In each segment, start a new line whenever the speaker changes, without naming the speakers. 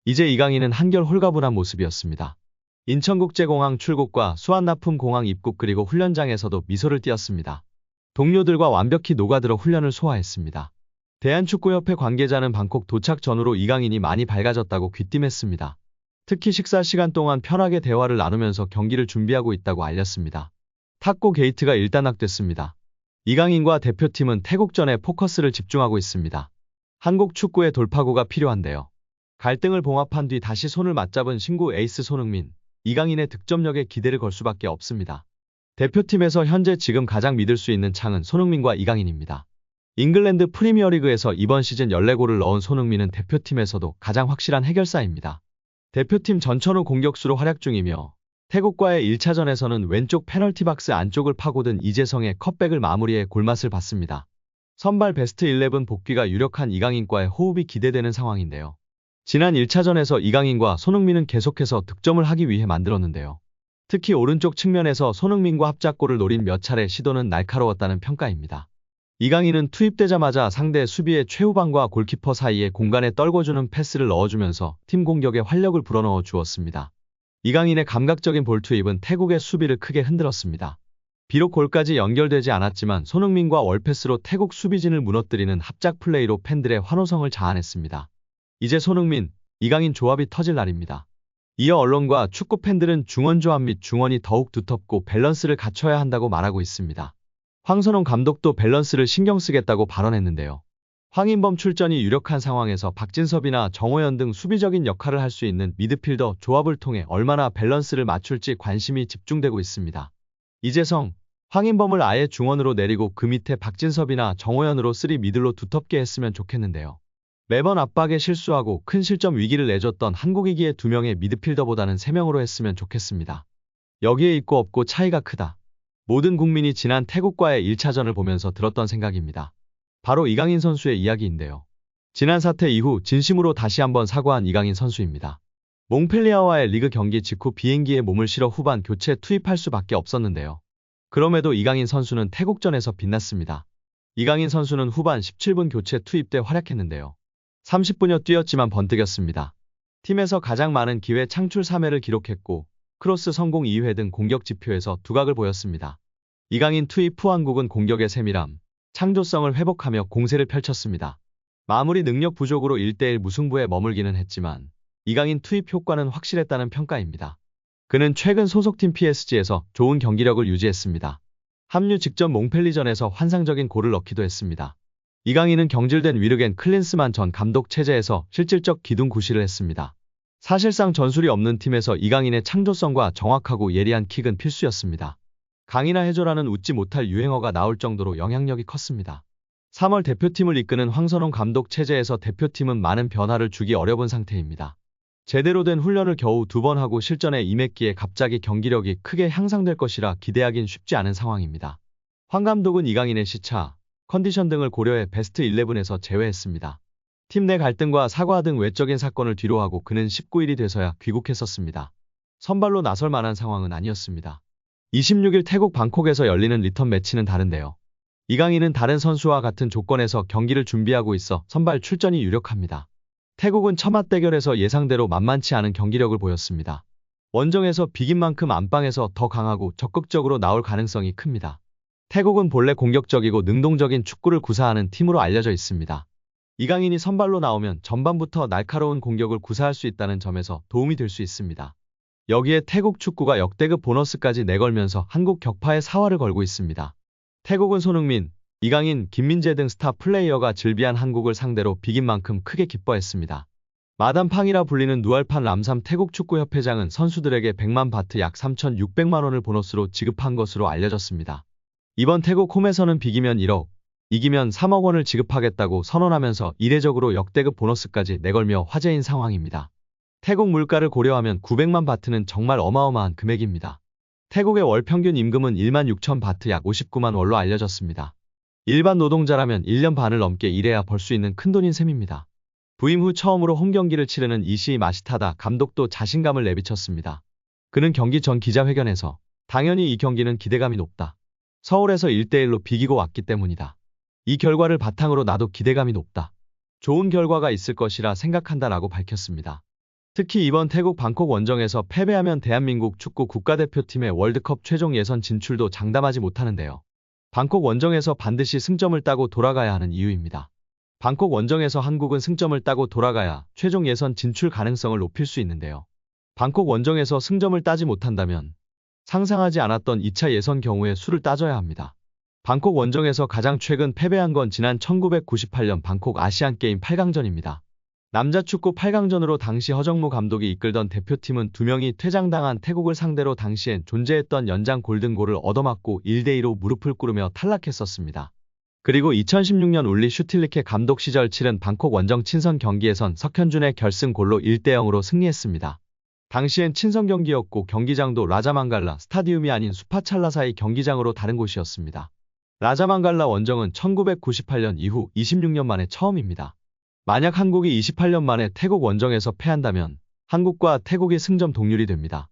이제 이강인은 한결 홀가분한 모습이었습니다. 인천국제공항 출국과 수완납품공항 입국 그리고 훈련장에서도 미소를 띄었습니다. 동료들과 완벽히 녹아들어 훈련을 소화했습니다. 대한축구협회 관계자는 방콕 도착 전후로 이강인이 많이 밝아졌다고 귀띔했습니다. 특히 식사 시간 동안 편하게 대화를 나누면서 경기를 준비하고 있다고 알렸습니다. 탁구 게이트가 일단락됐습니다. 이강인과 대표팀은 태국전에 포커스를 집중하고 있습니다. 한국 축구의 돌파구가 필요한데요. 갈등을 봉합한 뒤 다시 손을 맞잡은 신구 에이스 손흥민, 이강인의 득점력에 기대를 걸 수밖에 없습니다. 대표팀에서 현재 지금 가장 믿을 수 있는 창은 손흥민과 이강인입니다. 잉글랜드 프리미어리그에서 이번 시즌 14골을 넣은 손흥민은 대표팀에서도 가장 확실한 해결사입니다. 대표팀 전천후 공격수로 활약 중이며 태국과의 1차전에서는 왼쪽 페널티 박스 안쪽을 파고든 이재성의 컷백을 마무리해 골맛을 봤습니다. 선발 베스트 11 복귀가 유력한 이강인과의 호흡이 기대되는 상황인데요. 지난 1차전에서 이강인과 손흥민은 계속해서 득점을 하기 위해 만들었는데요. 특히 오른쪽 측면에서 손흥민과 합작골을 노린 몇 차례 시도는 날카로웠다는 평가입니다. 이강인은 투입되자마자 상대 수비의 최후방과 골키퍼 사이에 공간에 떨궈주는 패스를 넣어주면서 팀 공격에 활력을 불어넣어 주었습니다. 이강인의 감각적인 볼 투입은 태국의 수비를 크게 흔들었습니다. 비록 골까지 연결되지 않았지만 손흥민과 월패스로 태국 수비진을 무너뜨리는 합작 플레이로 팬들의 환호성을 자아냈습니다. 이제 손흥민, 이강인 조합이 터질 날입니다. 이어 언론과 축구 팬들은 중원 조합 및 중원이 더욱 두텁고 밸런스를 갖춰야 한다고 말하고 있습니다. 황선홍 감독도 밸런스를 신경 쓰겠다고 발언했는데요. 황인범 출전이 유력한 상황에서 박진섭이나 정호연 등 수비적인 역할을 할 수 있는 미드필더 조합을 통해 얼마나 밸런스를 맞출지 관심이 집중되고 있습니다. 이재성, 황인범을 아예 중원으로 내리고 그 밑에 박진섭이나 정호연으로 3미들로 두텁게 했으면 좋겠는데요. 매번 압박에 실수하고 큰 실점 위기를 내줬던 한국이기에 2명의 미드필더보다는 3명으로 했으면 좋겠습니다. 여기에 있고 없고 차이가 크다. 모든 국민이 지난 태국과의 1차전을 보면서 들었던 생각입니다. 바로 이강인 선수의 이야기인데요. 지난 사태 이후 진심으로 다시 한번 사과한 이강인 선수입니다. 몽펠리아와의 리그 경기 직후 비행기에 몸을 실어 후반 교체 투입할 수밖에 없었는데요. 그럼에도 이강인 선수는 태국전에서 빛났습니다. 이강인 선수는 후반 17분 교체 투입돼 활약했는데요. 30분여 뛰었지만 번뜩였습니다. 팀에서 가장 많은 기회 창출 3회를 기록했고 크로스 성공 2회 등 공격 지표에서 두각을 보였습니다. 이강인 투입 후 한국은 공격의 세밀함, 창조성을 회복하며 공세를 펼쳤습니다. 마무리 능력 부족으로 1대1 무승부에 머물기는 했지만 이강인 투입 효과는 확실했다는 평가입니다. 그는 최근 소속팀 PSG에서 좋은 경기력을 유지했습니다. 합류 직전 몽펠리전에서 환상적인 골을 넣기도 했습니다. 이강인은 경질된 위르겐 클린스만 전 감독 체제에서 실질적 기둥 구실을 했습니다. 사실상 전술이 없는 팀에서 이강인의 창조성과 정확하고 예리한 킥은 필수였습니다. 강인하 해줘라는 웃지 못할 유행어가 나올 정도로 영향력이 컸습니다. 3월 대표팀을 이끄는 황선홍 감독 체제에서 대표팀은 많은 변화를 주기 어려운 상태입니다. 제대로 된 훈련을 겨우 2번 하고 실전에 임했기에 갑자기 경기력이 크게 향상될 것이라 기대하긴 쉽지 않은 상황입니다. 황 감독은 이강인의 시차, 컨디션 등을 고려해 베스트 11에서 제외했습니다. 팀 내 갈등과 사과 등 외적인 사건을 뒤로하고 그는 19일이 돼서야 귀국했었습니다. 선발로 나설 만한 상황은 아니었습니다. 26일 태국 방콕에서 열리는 리턴 매치는 다른데요. 이강인은 다른 선수와 같은 조건에서 경기를 준비하고 있어 선발 출전이 유력합니다. 태국은 첫 맞대결에서 예상대로 만만치 않은 경기력을 보였습니다. 원정에서 비긴 만큼 안방에서 더 강하고 적극적으로 나올 가능성이 큽니다. 태국은 본래 공격적이고 능동적인 축구를 구사하는 팀으로 알려져 있습니다. 이강인이 선발로 나오면 전반부터 날카로운 공격을 구사할 수 있다는 점에서 도움이 될 수 있습니다. 여기에 태국 축구가 역대급 보너스까지 내걸면서 한국 격파에 사활을 걸고 있습니다. 태국은 손흥민, 이강인, 김민재 등 스타 플레이어가 즐비한 한국을 상대로 비긴 만큼 크게 기뻐했습니다. 마담팡이라 불리는 누알판 람삼 태국축구협회장은 선수들에게 100만 바트 약 3,600만 원을 보너스로 지급한 것으로 알려졌습니다. 이번 태국 홈에서는 비기면 1억, 이기면 3억 원을 지급하겠다고 선언하면서 이례적으로 역대급 보너스까지 내걸며 화제인 상황입니다. 태국 물가를 고려하면 900만 바트는 정말 어마어마한 금액입니다. 태국의 월 평균 임금은 1만 6천 바트 약 59만 원로 알려졌습니다. 일반 노동자라면 1년 반을 넘게 일해야 벌 수 있는 큰돈인 셈입니다. 부임 후 처음으로 홈경기를 치르는 이시이 마시타다 감독도 자신감을 내비쳤습니다. 그는 경기 전 기자회견에서 당연히 이 경기는 기대감이 높다. 서울에서 1대1로 비기고 왔기 때문이다. 이 결과를 바탕으로 나도 기대감이 높다. 좋은 결과가 있을 것이라 생각한다 라고 밝혔습니다. 특히 이번 태국 방콕 원정에서 패배하면 대한민국 축구 국가대표팀의 월드컵 최종 예선 진출도 장담하지 못하는데요. 방콕 원정에서 반드시 승점을 따고 돌아가야 하는 이유입니다. 방콕 원정에서 한국은 승점을 따고 돌아가야 최종 예선 진출 가능성을 높일 수 있는데요. 방콕 원정에서 승점을 따지 못한다면 상상하지 않았던 2차 예선 경우에 수를 따져야 합니다. 방콕 원정에서 가장 최근 패배한 건 지난 1998년 방콕 아시안게임 8강전입니다. 남자 축구 8강전으로 당시 허정무 감독이 이끌던 대표팀은 2명이 퇴장당한 태국을 상대로 당시엔 존재했던 연장 골든골을 얻어맞고 1대2로 무릎을 꿇으며 탈락했었습니다. 그리고 2016년 울리 슈틸리케 감독 시절 치른 방콕 원정 친선 경기에선 석현준의 결승골로 1대0으로 승리했습니다. 당시엔 친선 경기였고 경기장도 라자망갈라 스타디움이 아닌 수파찰라사이 경기장으로 다른 곳이었습니다. 라자망갈라 원정은 1998년 이후 26년 만에 처음입니다. 만약 한국이 28년 만에 태국 원정에서 패한다면 한국과 태국이 승점 동률이 됩니다.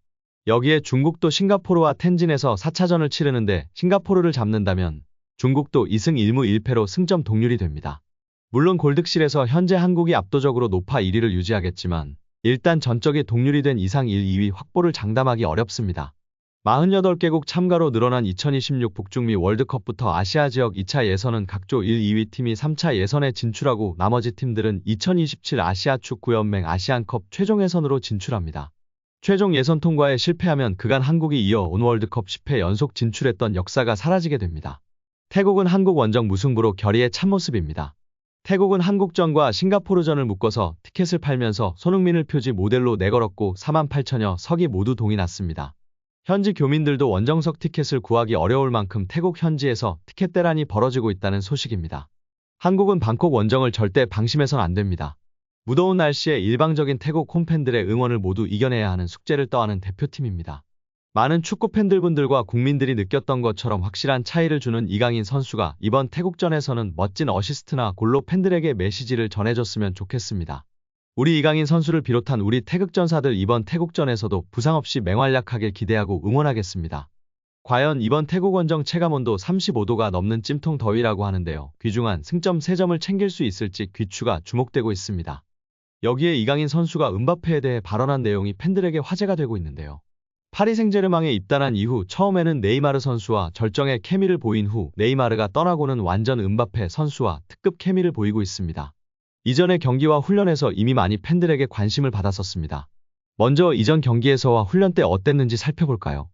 여기에 중국도 싱가포르와 텐진에서 4차전을 치르는데 싱가포르를 잡는다면 중국도 2승 1무 1패로 승점 동률이 됩니다. 물론 골득실에서 현재 한국이 압도적으로 높아 1위를 유지하겠지만 일단 전적이 동률이 된 이상 1, 2위 확보를 장담하기 어렵습니다. 48개국 참가로 늘어난 2026 북중미 월드컵부터 아시아 지역 2차 예선은 각조 1, 2위 팀이 3차 예선에 진출하고 나머지 팀들은 2027 아시아 축구연맹 아시안컵 최종 예선으로 진출합니다. 최종 예선 통과에 실패하면 그간 한국이 이어온 월드컵 10회 연속 진출했던 역사가 사라지게 됩니다. 태국은 한국 원정 무승부로 결의의 참모습입니다. 태국은 한국전과 싱가포르전을 묶어서 티켓을 팔면서 손흥민을 표지 모델로 내걸었고 48,000여 석이 모두 동이 났습니다. 현지 교민들도 원정석 티켓을 구하기 어려울 만큼 태국 현지에서 티켓 대란이 벌어지고 있다는 소식입니다. 한국은 방콕 원정을 절대 방심해선 안 됩니다. 무더운 날씨에 일방적인 태국 홈팬들의 응원을 모두 이겨내야 하는 숙제를 떠안은 대표팀입니다. 많은 축구팬들분들과 국민들이 느꼈던 것처럼 확실한 차이를 주는 이강인 선수가 이번 태국전에서는 멋진 어시스트나 골로 팬들에게 메시지를 전해줬으면 좋겠습니다. 우리 이강인 선수를 비롯한 우리 태극전사들 이번 태국전에서도 부상 없이 맹활약하길 기대하고 응원하겠습니다. 과연 이번 태국 원정 체감온도 35도가 넘는 찜통 더위라고 하는데요. 귀중한 승점 3점을 챙길 수 있을지 귀추가 주목되고 있습니다. 여기에 이강인 선수가 음바페에 대해 발언한 내용이 팬들에게 화제가 되고 있는데요. 파리 생제르맹에 입단한 이후 처음에는 네이마르 선수와 절정의 케미를 보인 후 네이마르가 떠나고는 완전 음바페 선수와 특급 케미를 보이고 있습니다. 이전의 경기와 훈련에서 이미 많이 팬들에게 관심을 받았었습니다. 먼저 이전 경기에서와 훈련 때 어땠는지 살펴볼까요?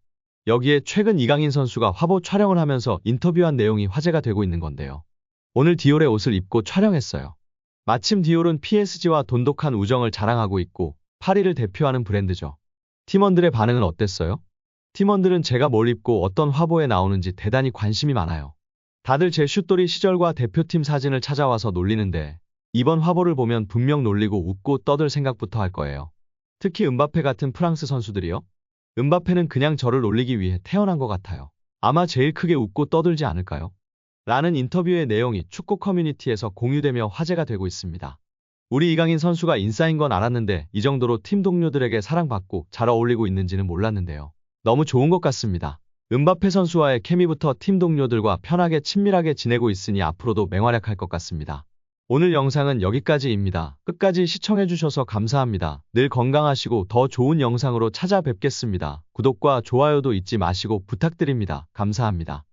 여기에 최근 이강인 선수가 화보 촬영을 하면서 인터뷰한 내용이 화제가 되고 있는 건데요. 오늘 디올의 옷을 입고 촬영했어요. 마침 디올은 PSG와 돈독한 우정을 자랑하고 있고 파리를 대표하는 브랜드죠. 팀원들의 반응은 어땠어요? 팀원들은 제가 뭘 입고 어떤 화보에 나오는지 대단히 관심이 많아요. 다들 제 슛돌이 시절과 대표팀 사진을 찾아와서 놀리는데 이번 화보를 보면 분명 놀리고 웃고 떠들 생각부터 할 거예요. 특히 음바페 같은 프랑스 선수들이요. 음바페는 그냥 저를 놀리기 위해 태어난 것 같아요. 아마 제일 크게 웃고 떠들지 않을까요? 라는 인터뷰의 내용이 축구 커뮤니티에서 공유되며 화제가 되고 있습니다. 우리 이강인 선수가 인싸인 건 알았는데 이 정도로 팀 동료들에게 사랑받고 잘 어울리고 있는지는 몰랐는데요. 너무 좋은 것 같습니다. 음바페 선수와의 케미부터 팀 동료들과 편하게 친밀하게 지내고 있으니 앞으로도 맹활약할 것 같습니다. 오늘 영상은 여기까지입니다. 끝까지 시청해주셔서 감사합니다. 늘 건강하시고 더 좋은 영상으로 찾아뵙겠습니다. 구독과 좋아요도 잊지 마시고 부탁드립니다. 감사합니다.